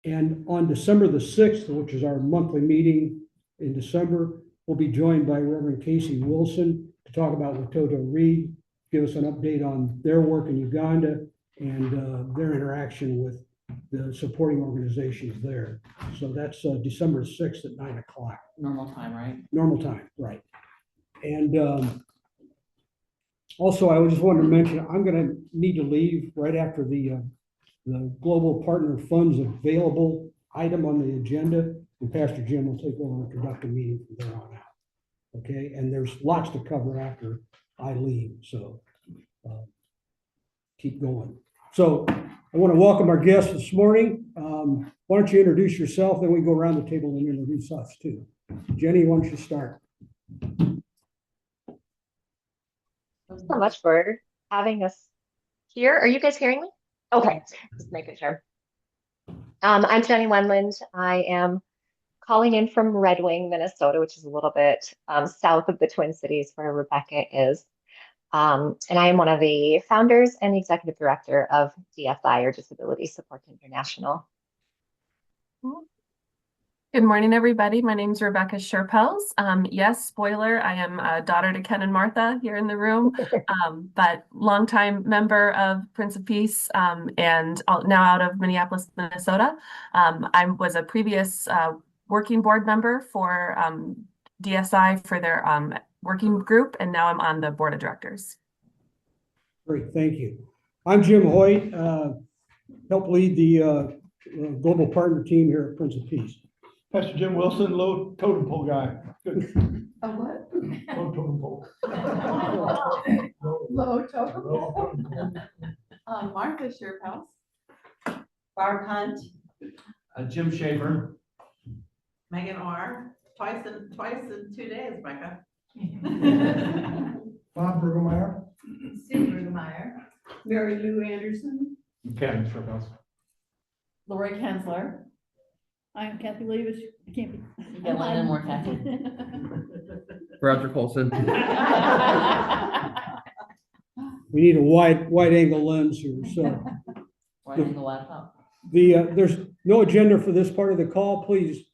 And on December the 6th, which is our monthly meeting in December, we'll be joined by Reverend Casey Wilson to talk about Watoto Reed, give us an update on their work in Uganda and their interaction with the supporting organizations there. So that's December 6th at 9 o'clock. Normal time, right? Normal time, right. And also, I just wanted to mention, I'm going to need to leave right after the Global Partner Funds available item on the agenda, and Pastor Jim will take over and conduct a meeting from there on out. Okay, and there's lots to cover after I leave, so keep going. So I want to welcome our guests this morning. Why don't you introduce yourself, then we go around the table and introduce us too. Jenny, why don't you start? Thanks so much for having us here. Are you guys hearing me? Okay, just making sure. I'm Jenny Wendland. I am calling in from Red Wing, Minnesota, which is a little bit south of the Twin Cities where Rebecca is. And I am one of the founders and the executive director of DSI, or Disability Support International. Good morning, everybody. My name is Rebecca Sherpels. Yes, spoiler, I am a daughter to Ken and Martha here in the room, but longtime member of Prince of Peace and now out of Minneapolis, Minnesota. I was a previous working board member for DSI for their working group, and now I'm on the board of directors. Great, thank you. I'm Jim Hoyt, help lead the global partner team here at Prince of Peace. Pastor Jim Wilson, low totem pole guy. Good. A what? Low totem pole. Low totem. Low totem pole. Martha Sherpels. Barb Hunt. Jim Schaefer. Megan Orr. Twice in 2 days, Becca. Bob Burgemeyer. Sue Brueggemeyer. Mary Lou Anderson. Ken Sherpels. Lori Kensler. I'm Kathy Leavish. I can't be. Get one in more, Kathy. Roger Colson. We need a wide angle lens here. So Right in the laptop. there's no agenda for this part of the call. Please,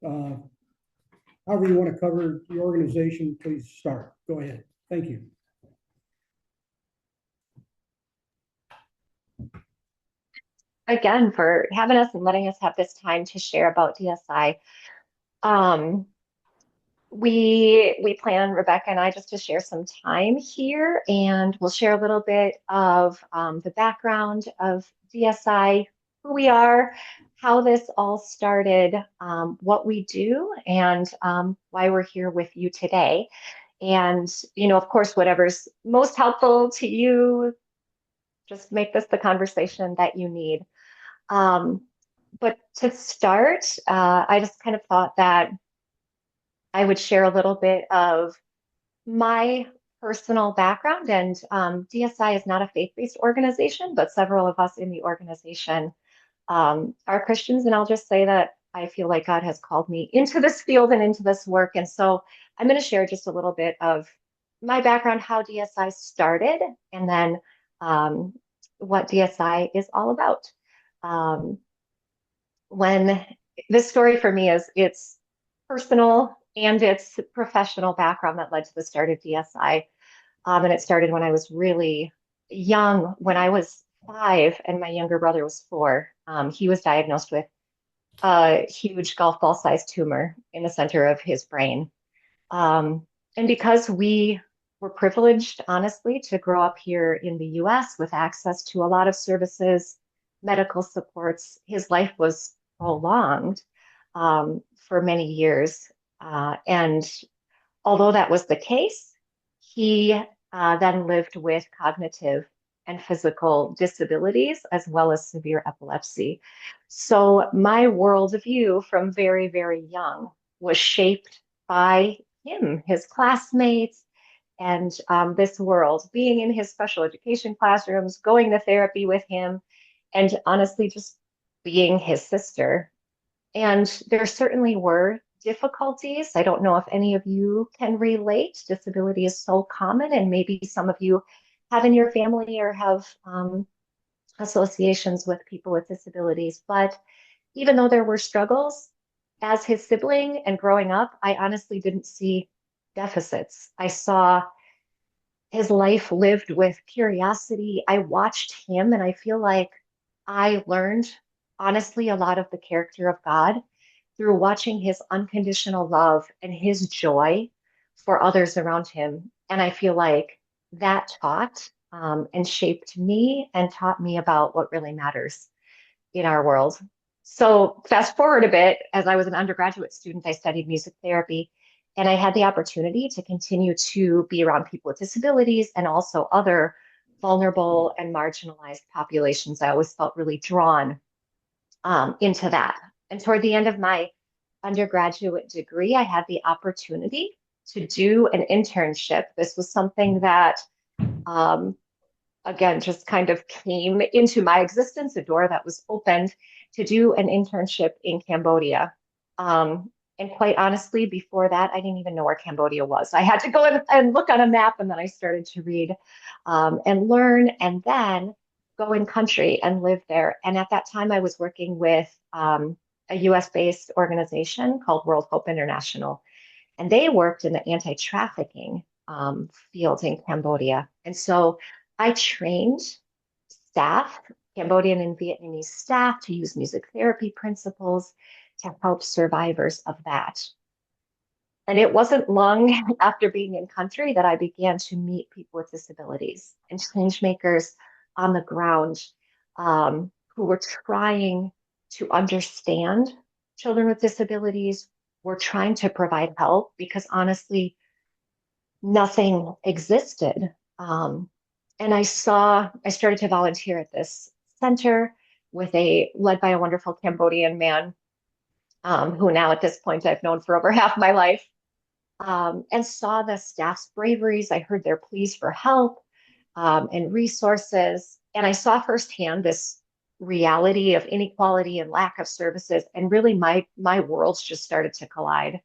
however you want to cover the organization, please start. Go ahead. Thank you. Again, for having us and letting us have this time to share about DSI. We plan, Rebecca and I, just to share some time here, and we'll share a little bit of the background of DSI, who we are, how this all started, what we do, and why we're here with you today. And, you know, of course, whatever's most helpful to you, just make this the conversation that you need. But to start, I just kind of thought that I would share a little bit of my personal background. And DSI is not a faith-based organization, but several of us in the organization are Christians. And I'll just say that I feel like God has called me into this field and into this work. And so I'm going to share just a little bit of my background, how DSI started, and then what DSI is all about. When this story for me is, it's personal and it's professional background that led to the start of DSI. And it started when I was really young, when I was 5 and my younger brother was 4. He was diagnosed with a huge golf ball sized tumor in the center of his brain. And because we were privileged, honestly, to grow up here in the US with access to a lot of services, medical supports, his life was prolonged for many years. And although that was the case, he then lived with cognitive and physical disabilities, as well as severe epilepsy. So my worldview from very, very young was shaped by him, his classmates, and this world, being in his special education classrooms, going to therapy with him, and honestly, just being his sister. And there certainly were difficulties. I don't know if any of you can relate. Disability is so common, and maybe some of you have in your family or have associations with people with disabilities. But even though there were struggles, as his sibling and growing up, I honestly didn't see deficits. I saw his life lived with curiosity. I watched him and I feel like I learned, honestly, a lot of the character of God through watching his unconditional love and his joy for others around him. And I feel like that taught and shaped me and taught me about what really matters in our world. So, fast forward a bit, as I was an undergraduate student, I studied music therapy, and I had the opportunity to continue to be around people with disabilities and also other vulnerable and marginalized populations. I always felt really drawn into that. And toward the end of my undergraduate degree, I had the opportunity to do an internship. This was something that um, again, just kind of came into my existence, a door that was opened to do an internship in Cambodia. And quite honestly, before that, I didn't even know where Cambodia was. I had to go and look on a map, and then I started to read and learn, and then go in country and live there. And at that time, I was working with a US-based organization called World Hope International, and they worked in the anti-trafficking field in Cambodia. And so I trained staff, Cambodian and Vietnamese staff, to use music therapy principles to help survivors of that. And it wasn't long after being in country that I began to meet people with disabilities and change makers on the ground who were trying to understand children with disabilities, were trying to provide help because honestly, nothing existed. And I started to volunteer at this center led by a wonderful Cambodian man, who now at this point I've known for over half my life, and saw the staff's braveries. I heard their pleas for help and resources. And I saw firsthand this reality of inequality and lack of services. And really my worlds just started to collide.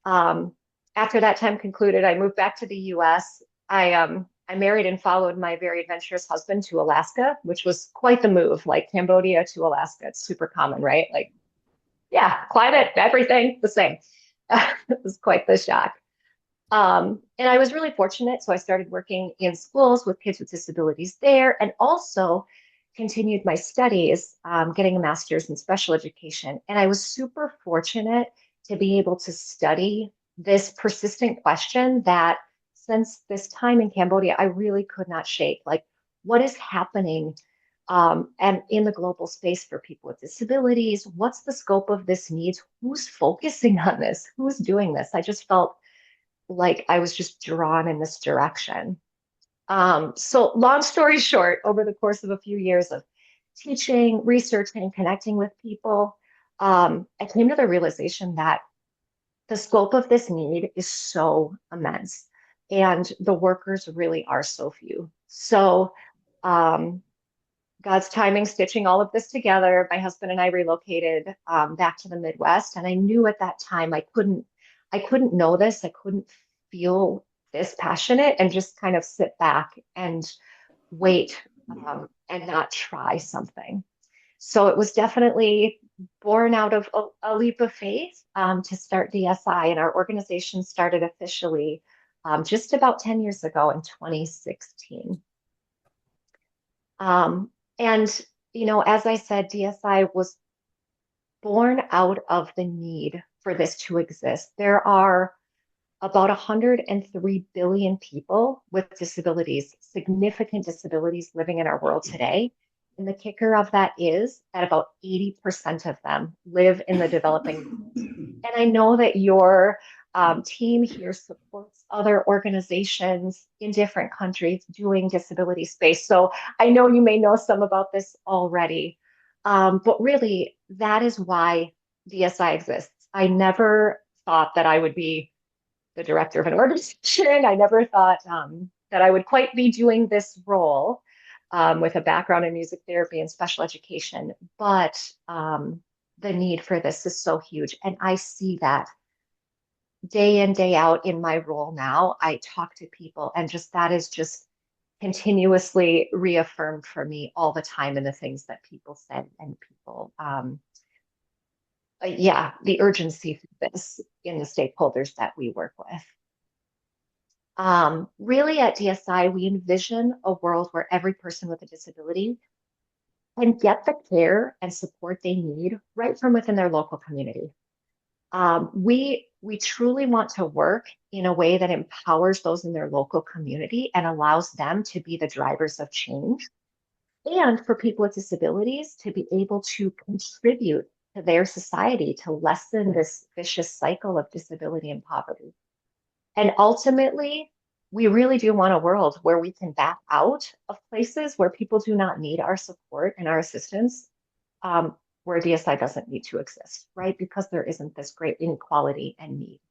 Um, After that time concluded, I moved back to the US. I married and followed my very adventurous husband to Alaska, which was quite the move, like Cambodia to Alaska. It's super common, right? Like, yeah, climate, everything the same. It was quite the shock. And I was really fortunate. So I started working in schools with kids with disabilities there, and also continued my studies, getting a master's in special education. And I was super fortunate to be able to study this persistent question that since this time in Cambodia, I really could not shake. Like, what is happening and in the global space for people with disabilities? What's the scope of this need? Who's focusing on this? Who's doing this? I just felt like I was just drawn in this direction. So long story short, over the course of a few years of teaching, researching, connecting with people, I came to the realization that the scope of this need is so immense and the workers really are so few. So um, God's timing, stitching all of this together, my husband and I relocated back to the Midwest. And I knew at that time I couldn't know this. I couldn't feel this passionate and just kind of sit back and wait and not try something. So it was definitely born out of a leap of faith to start DSI. And our organization started officially just about 10 years ago in 2016. And, as I said, DSI was born out of the need for this to exist. There are about 103 billion people with disabilities, significant disabilities living in our world today. And the kicker of that is that about 80% of them live in the developing. And I know that your team here supports other organizations in different countries doing disability space. So I know you may know some about this already, but really that is why DSI exists. I never thought that I would be the director of an organization. I never thought that I would quite be doing this role with a background in music therapy and special education, but the need for this is so huge. And I see that day in, day out in my role now. I talk to people, and that is just continuously reaffirmed for me all the time in the things that people said and people yeah, the urgency for this in the stakeholders that we work with. Really at DSI, we envision a world where every person with a disability can get the care and support they need right from within their local community. We truly want to work in a way that empowers those in their local community and allows them to be the drivers of change, and for people with disabilities to be able to contribute to their society to lessen this vicious cycle of disability and poverty. And ultimately, we really do want a world where we can back out of places where people do not need our support and our assistance, where DSI doesn't need to exist, right? Because there isn't this great inequality and need.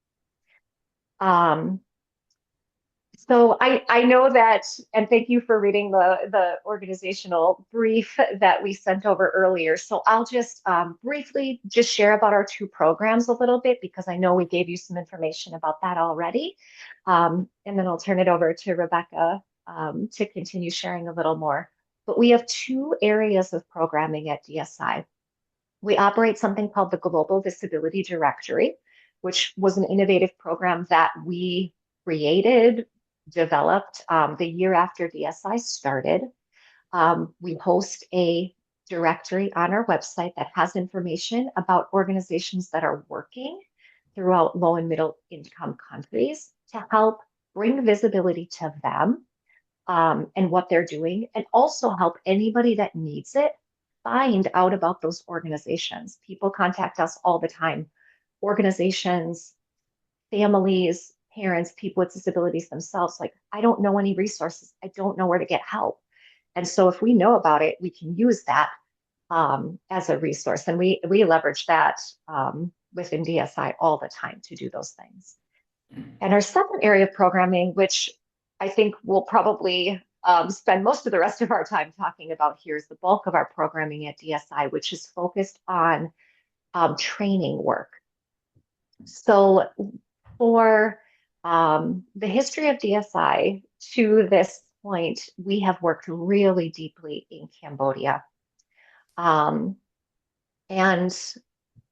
So I know that, and thank you for reading the organizational brief that we sent over earlier. So I'll just briefly just share about our two programs a little bit, because I know we gave you some information about that already. And then I'll turn it over to Rebecca to continue sharing a little more. But we have two areas of programming at DSI. We operate something called the Global Disability Directory, which was an innovative program that we created, developed the year after DSI started. We host a directory on our website that has information about organizations that are working throughout low and middle income countries to help bring visibility to them and what they're doing, and also help anybody that needs it find out about those organizations. People contact us all the time, organizations, families, parents, people with disabilities themselves, like, I don't know any resources. I don't know where to get help. And so if we know about it, we can use that as a resource. And we leverage that within DSI all the time to do those things. And our second area of programming, which I think we'll probably spend most of the rest of our time talking about here, is the bulk of our programming at DSI, which is focused on training work. So for the history of DSI to this point, we have worked really deeply in Cambodia. And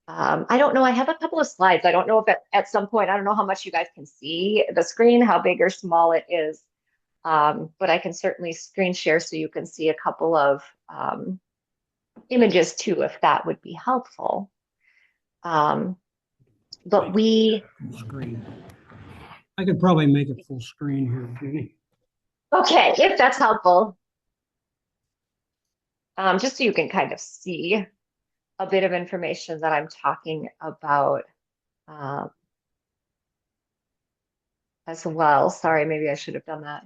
I don't know, I have a couple of slides. I don't know if at some point, I don't know how much you guys can see the screen, how big or small it is. But I can certainly screen share so you can see a couple of images too, if that would be helpful. But we... Full screen. I could probably make it full screen here, Jenny. Okay, if that's helpful. Just so you can kind of see a bit of information that I'm talking about as well. Sorry, maybe I should have done that.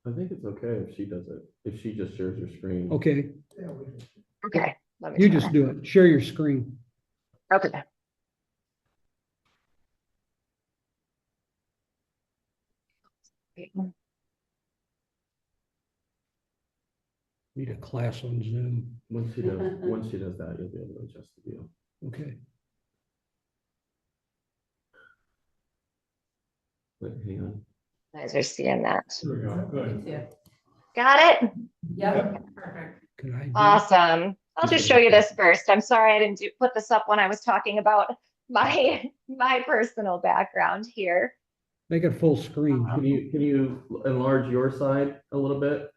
I think it's okay if she does it, if she just shares her screen. Okay, Okay, let me you try just that. do it. Share your screen. Okay. Need a class on Zoom. Once she does that, you'll be able to adjust the view. Okay. Wait, hang on. You guys are seeing that. There we go. Good. Yeah. Got it? Yep, perfect. Could I do- Awesome. I'll just show you this first. I'm sorry I didn't put this up when I was talking about my personal background here. Make it full screen. Can you enlarge your side a little bit,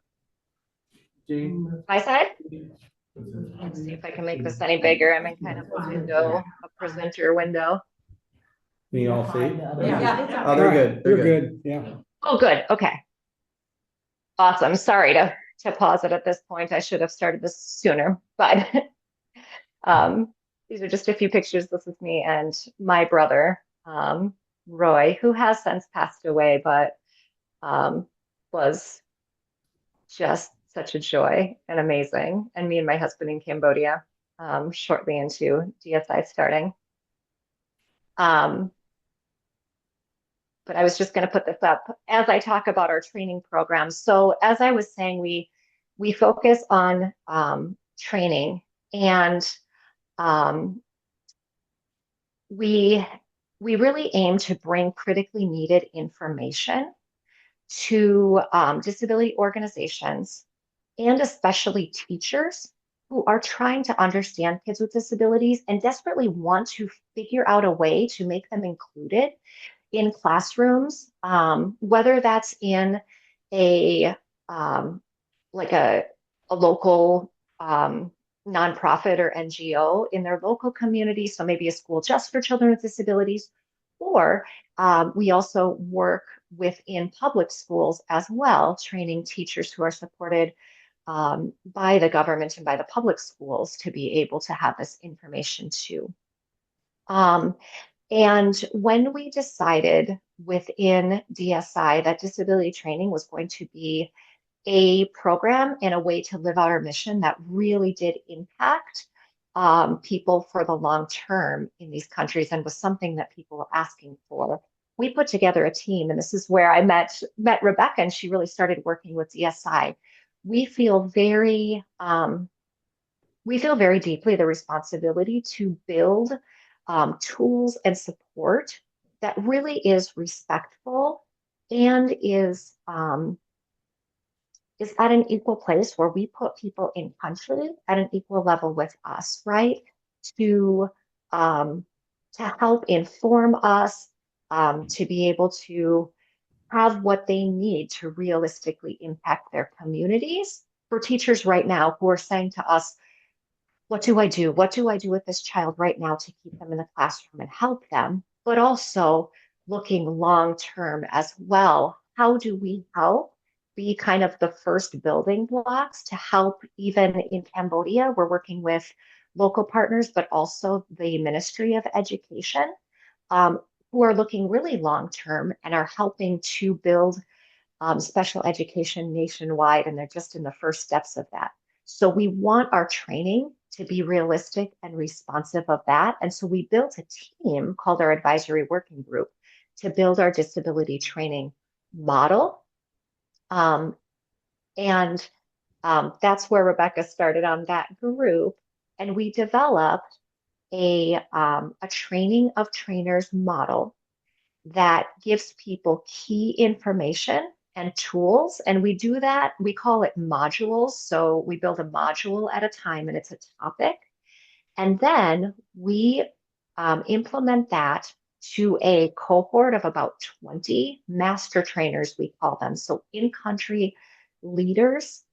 Jean? My side? Let's see if I can make this any bigger. I'm in kind of a window, a presenter window. Can you all see? Yeah. Oh, they're good. They're You're good, yeah. Oh, good. Okay. Awesome. Sorry to pause it at this point. I should have started this sooner, but these are just a few pictures. This is me and my brother, Roy, who has since passed away, but was just such a joy and amazing. And me and my husband in Cambodia, shortly into DSI starting. But I was just going to put this up as I talk about our training programs. So as I was saying, we focus on training, and we really aim to bring critically needed information to disability organizations, and especially teachers, who are trying to understand kids with disabilities and desperately want to figure out a way to make them included in classrooms, whether that's in a like a local nonprofit or NGO in their local community, so maybe a school just for children with disabilities, or we also work within public schools as well, training teachers who are supported by the government and by the public schools to be able to have this information too. And when we decided within DSI that disability training was going to be a program and a way to live out our mission that really did impact people for the long term in these countries and was something that people were asking for, we put together a team. And this is where I met Rebecca, and she really started working with DSI. We feel very deeply the responsibility to build tools and support that really is respectful and is at an equal place where we put people in country at an equal level with us, right? To help inform us, to be able to have what they need to realistically impact their communities. For teachers right now who are saying to us, what do I do? What do I do with this child right now to keep them in the classroom and help them? But also looking long term as well. How do we help be kind of the first building blocks to help even in Cambodia? We're working with local partners, but also the Ministry of Education, who are looking really long term and are helping to build special education nationwide. And they're just in the first steps of that. So we want our training to be realistic and responsive of that. And so we built a team called our advisory working group to build our disability training model. That's where Rebecca started on that group. And we developed a training of trainers model that gives people key information and tools. And we do that, we call it modules. So we build a module at a time and it's a topic. And then we implement that to a cohort of about 20 master trainers, we call them. So in-country leaders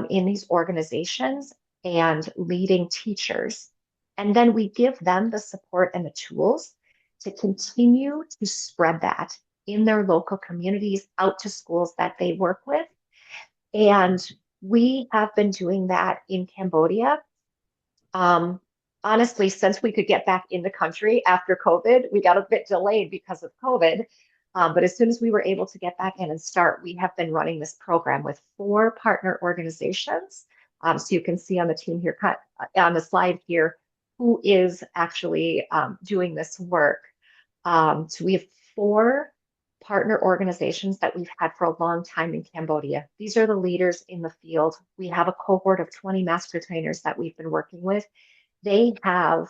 in these organizations and leading teachers. And then we give them the support and the tools to continue to spread that in their local communities out to schools that they work with. And we have been doing that in Cambodia. Honestly, since we could get back in the country after COVID, we got a bit delayed because of COVID. But as soon as we were able to get back in and start, we have been running this program with 4 partner organizations. So you can see on the team here, on the slide here, who is actually doing this work. So we have 4 partner organizations that we've had for a long time in Cambodia. These are the leaders in the field. We have a cohort of 20 master trainers that we've been working with. They have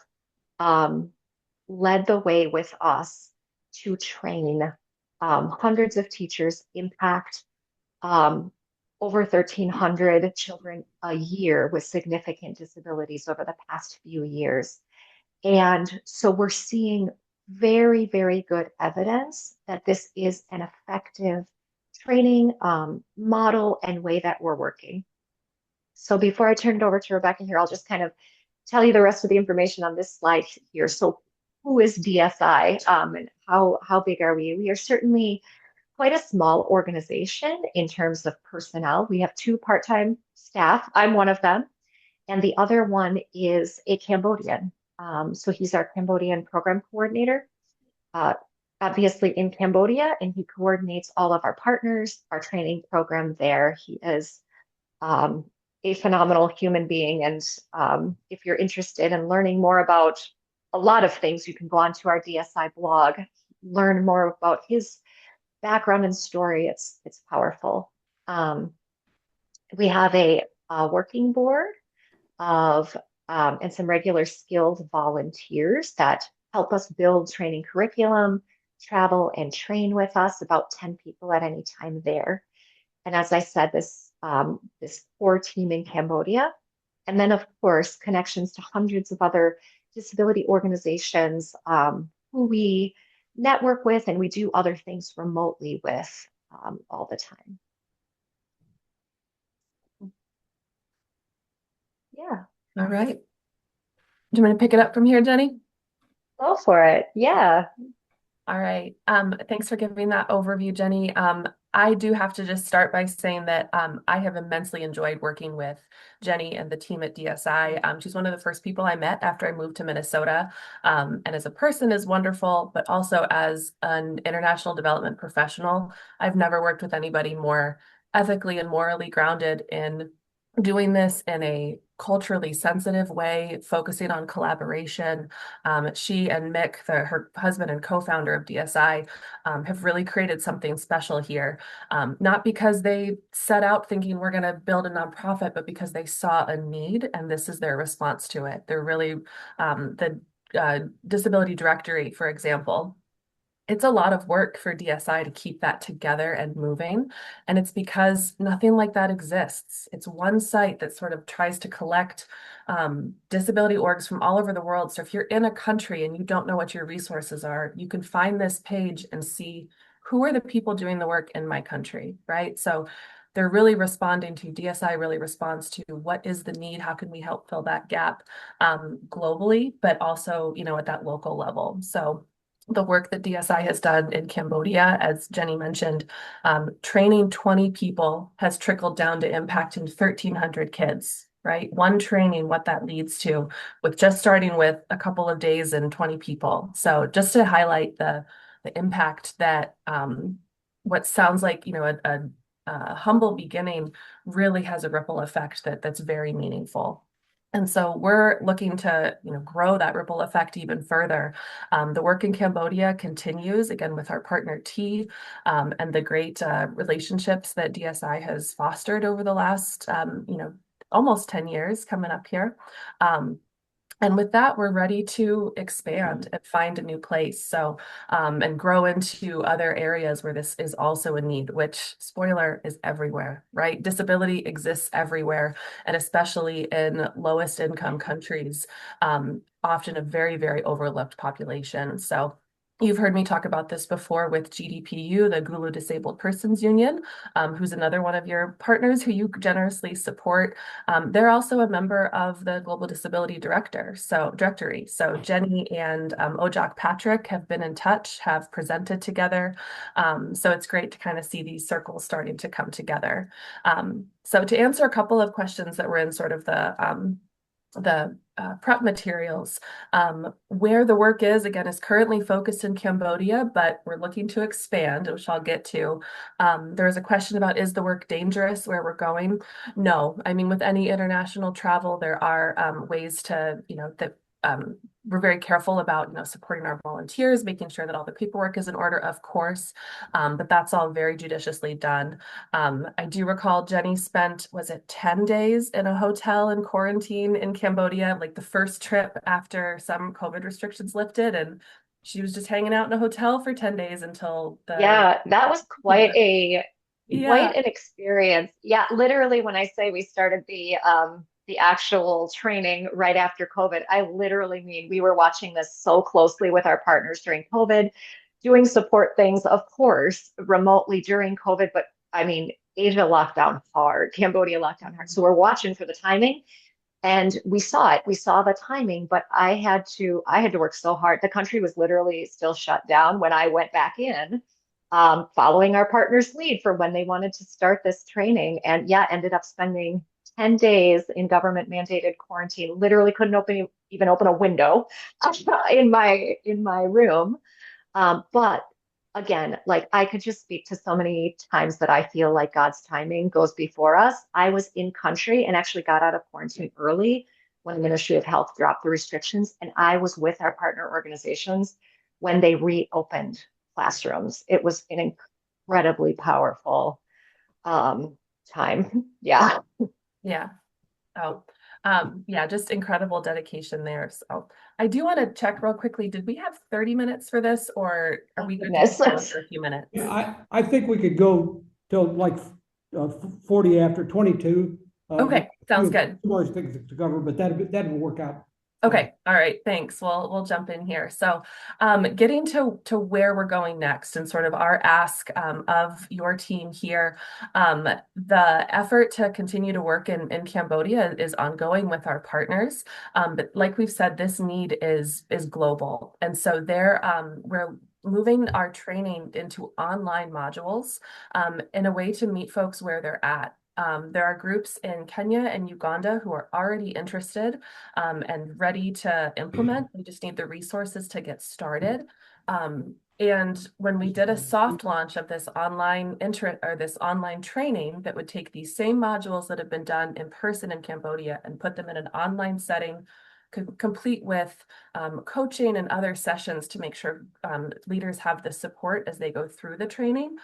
led the way with us to train hundreds of teachers, impact over 1,300 children a year with significant disabilities over the past few years. And so we're seeing very, very good evidence that this is an effective training model and way that we're working. So before I turn it over to Rebecca here, I'll just kind of tell you the rest of the information on this slide here. So who is DSI and how big are we? We are certainly quite a small organization in terms of personnel. We have 2 part-time staff. I'm one of them. And the other one is a Cambodian. So he's our Cambodian program coordinator, obviously in Cambodia, and he coordinates all of our partners, our training program there. He is a phenomenal human being. And if you're interested in learning more about a lot of things, you can go onto our DSI blog, learn more about his background and story. It's powerful. We have a working board of and some regular skilled volunteers that help us build training curriculum, travel and train with us, about 10 people at any time there. And as I said, this core team in Cambodia. And then, of course, connections to hundreds of other disability organizations who we network with and we do other things remotely with all the time. Yeah, All right. Do you want to pick it up from here, Jenny? go for it. Yeah. All right. Thanks for giving that overview, Jenny. I do have to just start by saying that I have immensely enjoyed working with Jenny and the team at DSI. She's one of the first people I met after I moved to Minnesota. And as a person is wonderful, but also as an international development professional, I've never worked with anybody more ethically and morally grounded in doing this in a culturally sensitive way, focusing on collaboration. She and Mick, her husband and co-founder of DSI, have really created something special here. Not because they set out thinking we're going to build a nonprofit, but because they saw a need and this is their response to it. They're really, the disability directory, for example, it's a lot of work for DSI to keep that together and moving. And it's because nothing like that exists. It's one site that sort of tries to collect disability orgs from all over the world. So if you're in a country and you don't know what your resources are, you can find this page and see who are the people doing the work in my country, right? So they're really responding to, DSI really responds to what is the need? How can we help fill that gap globally, but also, at that local level. So the work that DSI has done in Cambodia, as Jenny mentioned, training 20 people has trickled down to impacting 1,300 kids, right? One training, what that leads to, with just starting with a couple of days and 20 people. So just to highlight the impact that what sounds like, a humble beginning really has a ripple effect that's very meaningful. And so we're looking to, grow that ripple effect even further. The work in Cambodia continues, again, with our partner T, and the great relationships that DSI has fostered over the last, almost 10 years coming up here. And with that, we're ready to expand and find a new place. So, and grow into other areas where this is also a need, which, spoiler, is everywhere, right? Disability exists everywhere, and especially in lowest income countries, often a very, very overlooked population. So you've heard me talk about this before with GDPU, the Gulu Disabled Persons Union, who's another one of your partners who you generously support. They're also a member of the Global Disability Directory. So Jenny and Ojak Patrick have been in touch, have presented together. So it's great to kind of see these circles starting to come together. So to answer a couple of questions that were in sort of the prep materials, where the work is currently focused in Cambodia, but we're looking to expand, which I'll get to. There's a question about, is the work dangerous where we're going? No, I mean, with any international travel, there are ways to, that we're very careful about, supporting our volunteers, making sure that all the paperwork is in order, of course, but that's all very judiciously done. I do recall Jenny spent, was it 10 days in a hotel in quarantine in Cambodia, like the first trip after some COVID restrictions lifted, and she was just hanging out in a hotel for 10 days until Yeah, that was quite an experience. Yeah, literally when I say we started the actual training right after COVID, I literally mean we were watching this so closely with our partners during COVID, doing support things, of course, remotely during COVID. But I mean, Asia locked down hard, Cambodia locked down hard. So we're watching for the timing, and we saw it. We saw the timing, but I had to work so hard. The country was literally still shut down when I went back in, following our partner's lead for when they wanted to start this training. And yeah, ended up spending 10 days in government mandated quarantine. Literally couldn't even open a window in my room. But again, like, I could just speak to so many times that I feel like God's timing goes before us. I was in country and actually got out of quarantine early when the Ministry of Health dropped the restrictions. And I was with our partner organizations when they reopened classrooms. It was an incredibly powerful time. Yeah. Yeah. Oh, yeah, just incredible dedication there. So I do want to check real quickly. Did we have 30 minutes for this, or are we going to go for a few minutes? Yeah, I think we could go till like 40 after 22. Okay. Sounds good. Some other things to cover, but that will work out. Okay, all right, thanks. We'll jump in here. So, getting to where we're going next and sort of our ask of your team here, the effort to continue to work in Cambodia is ongoing with our partners. But like we've said, this need is global, and so we're moving our training into online modules in a way to meet folks where they're at. There are groups in Kenya and Uganda who are already interested and ready to implement. We just need the resources to get started. And when we did a soft launch of this online training that would take these same modules that have been done in person in Cambodia and put them in an online setting, complete with coaching and other sessions to make sure leaders have the support as they go through the training.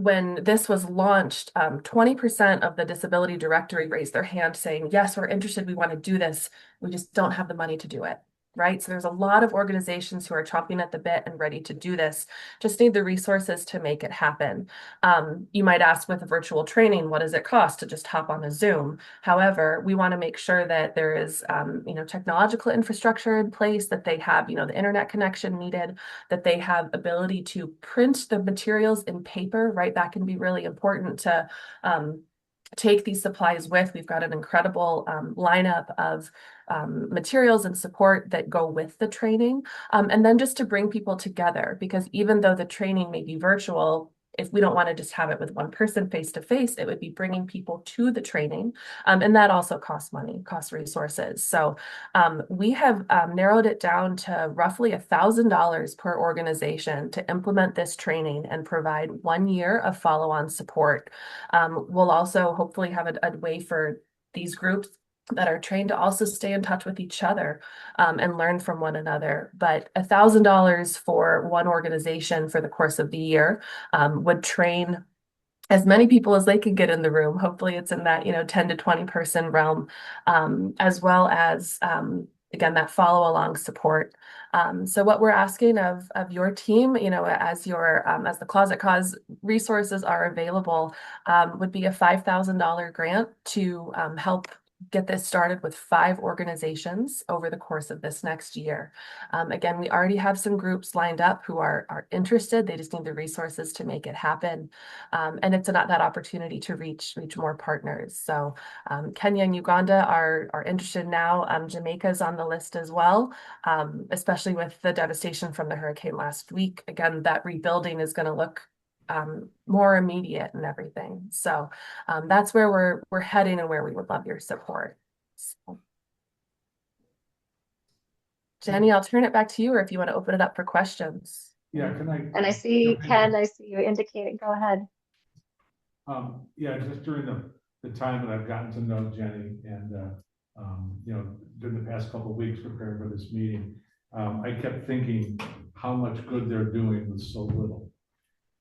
When this was launched, 20% of the disability directory raised their hand saying, yes, we're interested, we want to do this. We just don't have the money to do it, right? So there's a lot of organizations who are chomping at the bit and ready to do this, just need the resources to make it happen. You might ask with a virtual training, what does it cost to just hop on a Zoom? However, we want to make sure that there is, technological infrastructure in place, that they have, the internet connection needed, that they have ability to print the materials in paper, right? That can be really important to take these supplies with. We've got an incredible lineup of materials and support that go with the training. And then just to bring people together, because even though the training may be virtual, if we don't want to just have it with one person face to face, it would be bringing people to the training. And that also costs money, costs resources. So we have narrowed it down to roughly $1,000 per organization to implement this training and provide 1 year of follow-on support. We'll also hopefully have a way for these groups that are trained to also stay in touch with each other and learn from one another. But $1,000 for one organization for the course of the year would train as many people as they could get in the room. Hopefully it's in that 10 to 20 person realm, as well as again, that follow along support. So what we're asking of your team, as the Closet Cause resources are available, would be a $5,000 grant to help get this started with 5 organizations over the course of this next year. Again, we already have some groups lined up who are interested. They just need the resources to make it happen. And it's not that opportunity to reach more partners. So Kenya and Uganda are interested now. Jamaica's on the list as well, especially with the devastation from the hurricane last week. Again, that rebuilding is going to look more immediate and everything. So that's where we're heading and where we would love your support. So, Jenny, I'll turn it back to you, or if you want to open it up for questions. Yeah, can I? And I see, jump in? Ken, I see you indicating, go ahead. Yeah, just during the time that I've gotten to know Jenny and, during the past couple of weeks preparing for this meeting, I kept thinking how much good they're doing with so little.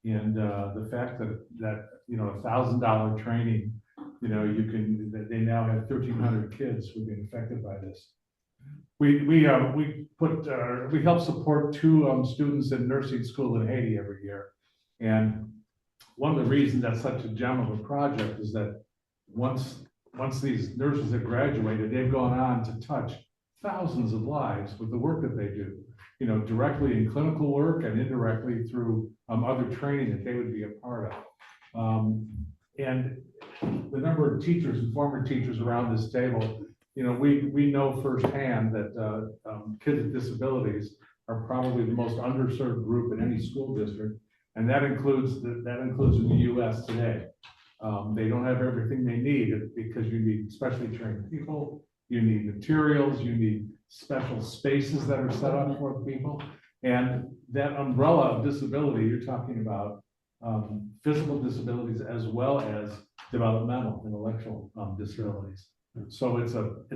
And the fact that $1,000 training, they now have 1,300 kids who've been affected by this. We help support 2 students in nursing school in Haiti every year. And one of the reasons that's such a gem of a project is that once these nurses have graduated, they've gone on to touch thousands of lives with the work that they do, directly in clinical work and indirectly through other training that they would be a part of. And the number of teachers and former teachers around this table, we know firsthand that kids with disabilities are probably the most underserved group in any school district, and that includes in the U.S. today. They don't have everything they need because you need specially trained people, you need materials, you need special spaces that are set up for people. And that umbrella of disability, you're talking about physical disabilities as well as developmental, intellectual disabilities. So it's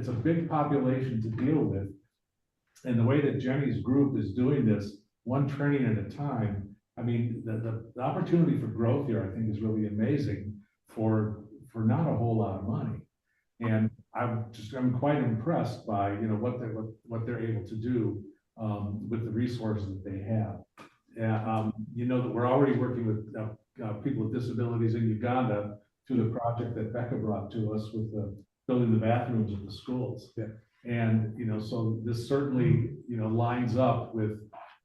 a big population to deal with. And the way that Jenny's group is doing this, one training at a time, I mean, the opportunity for growth here, I think, is really amazing for not a whole lot of money. And I'm quite impressed by what they're able to do with the resources that they have. That we're already working with people with disabilities in Uganda to the project that Becca brought to us with the building the bathrooms at the schools. Yeah. And, so this certainly, lines up with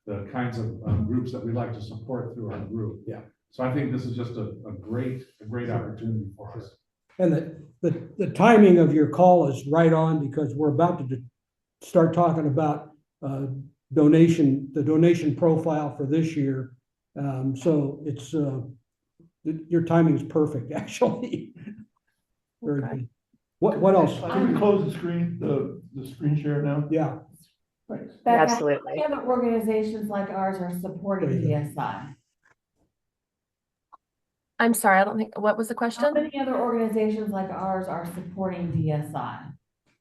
the kinds of groups that we like to support through our group. Yeah. So I think this is just a great opportunity for us. And the timing of your call is right on because we're about to start talking about the donation profile for this year. So it's your timing is perfect, actually. Very Okay. good. What else? Can we close the screen, the screen share now? Yeah, Thanks. Yeah, Becca, absolutely. how many other organizations like ours are supporting There you go. DSI? I'm sorry, I don't think, what was the How question? many other organizations like ours are supporting DSI?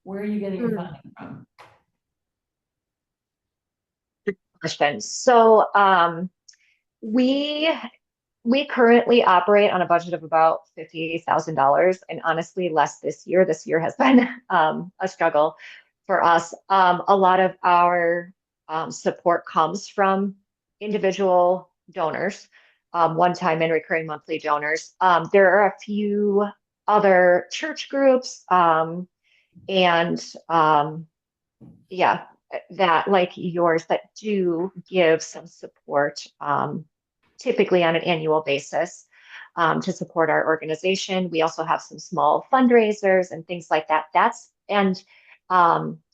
Where are you getting your funding from? Question. So we currently operate on a budget of about $50,000, and honestly, less this year. This year has been a struggle for us. A lot of our support comes from individual donors, one-time and recurring monthly donors. There are a few other church groups, yeah, that like yours that do give some support, typically on an annual basis, to support our organization. We also have some small fundraisers and things like that.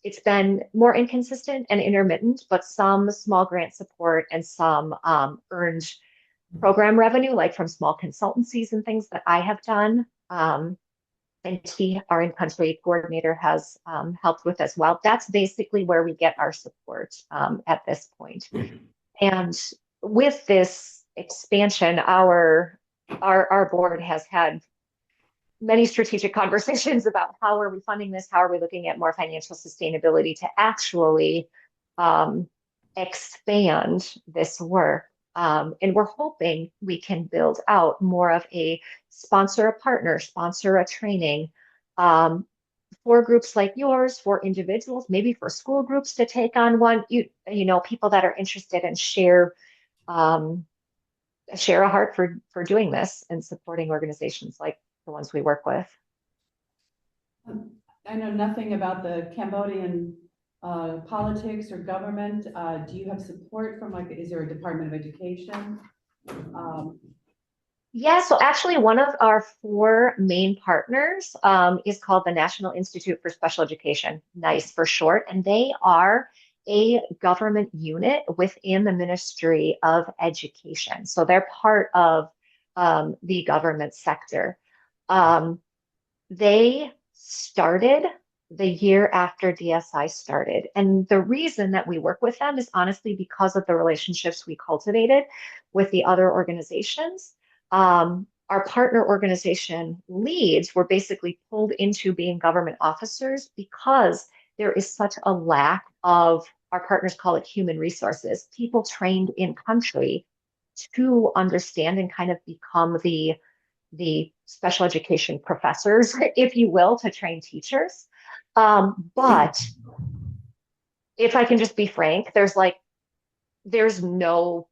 It's been more inconsistent and intermittent, but some small grant support and some earned program revenue, like from small consultancies and things that I have done. And our in-country coordinator has helped with as well. That's basically where we get our support at this point. And with this expansion, our board has had many strategic conversations about how are we funding this, how are we looking at more financial sustainability to actually expand this work. And we're hoping we can build out more of a sponsor a partner, sponsor a training for groups like yours, for individuals, maybe for school groups to take on one, people that are interested and share a heart for doing this and supporting organizations like the ones we work with. I know nothing about the Cambodian politics or government. Do you have support from is there a Department of Education? Yeah, so actually one of our 4 main partners is called the National Institute for Special Education, NICE for short, and they are a government unit within the Ministry of Education. So they're part of the government sector. They started the year after DSI started. And the reason that we work with them is honestly because of the relationships we cultivated with the other organizations. Our partner organization leads were basically pulled into being government officers because there is such a lack of, our partners call it human resources, people trained in country to understand and kind of become the special education professors, if you will, to train teachers. But if I can just be frank, there's no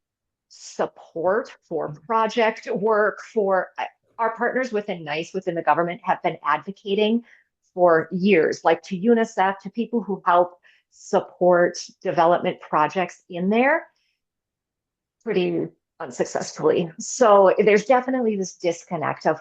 support for project work for our partners within NICE, within the government, have been advocating for years, like to UNICEF, to people who help support development projects in there, pretty unsuccessfully. So there's definitely this disconnect of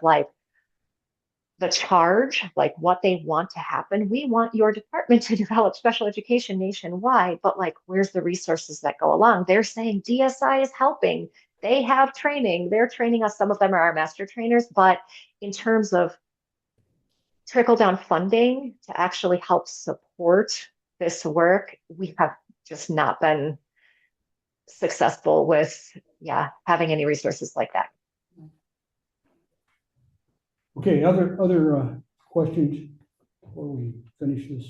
the charge, what they want to happen. We want your department to develop special education nationwide, but where's the resources that go along? They're saying DSI is helping. They have training. They're training us. Some of them are our master trainers, but in terms of trickle down funding to actually help support this work, we have just not been successful with, having any resources like that. Okay, other questions before we finish this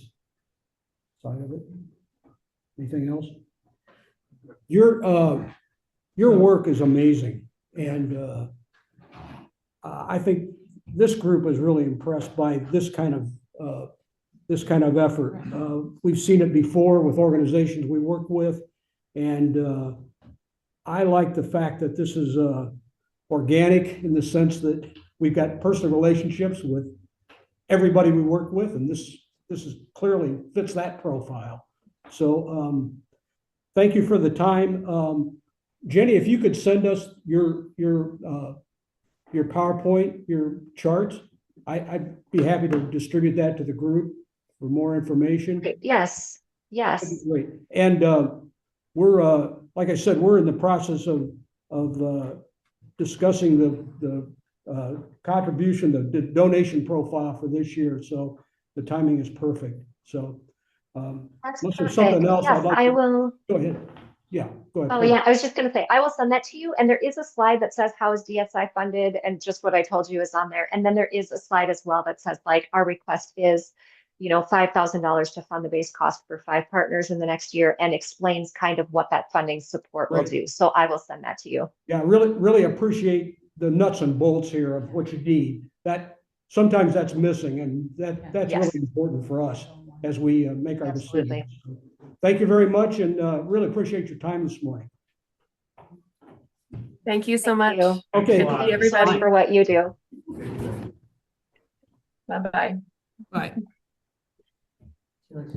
side of it? Anything else? Your work is amazing, and I think this group is really impressed by this kind of effort. We've seen it before with organizations we work with, and I like the fact that this is organic in the sense that we've got personal relationships with everybody we work with, and this is clearly fits that profile. So, thank you for the time. Jenny, if you could send us your PowerPoint, your charts, I'd be happy to distribute that to the group for more information. Yes, That'd yes. be great. And we're like I said, we're in the process of discussing the contribution, the donation profile for this year. So the timing is perfect. So That's unless there's perfect. something else I'd Yes, like I to will. go ahead. Yeah, go ahead. Oh, please. yeah, I was just going to say, I will send that to you. And there is a slide that says, how is DSI funded? And just what I told you is on there. And then there is a slide as well that says, like, our request is, $5,000 to fund the base cost for 5 partners in the next year, and explains kind of what that funding support will Right. do. So I will send that to you. Yeah, really appreciate the nuts and bolts here of what you need. That sometimes that's missing, and that's Yes. really important for us as we make our Absolutely. decisions. Thank you very much, and really appreciate your time this morning. Thank you so Thank much. you. Okay. Thanks a lot. Thank you so much Everybody. for what you do. Bye-bye. Right.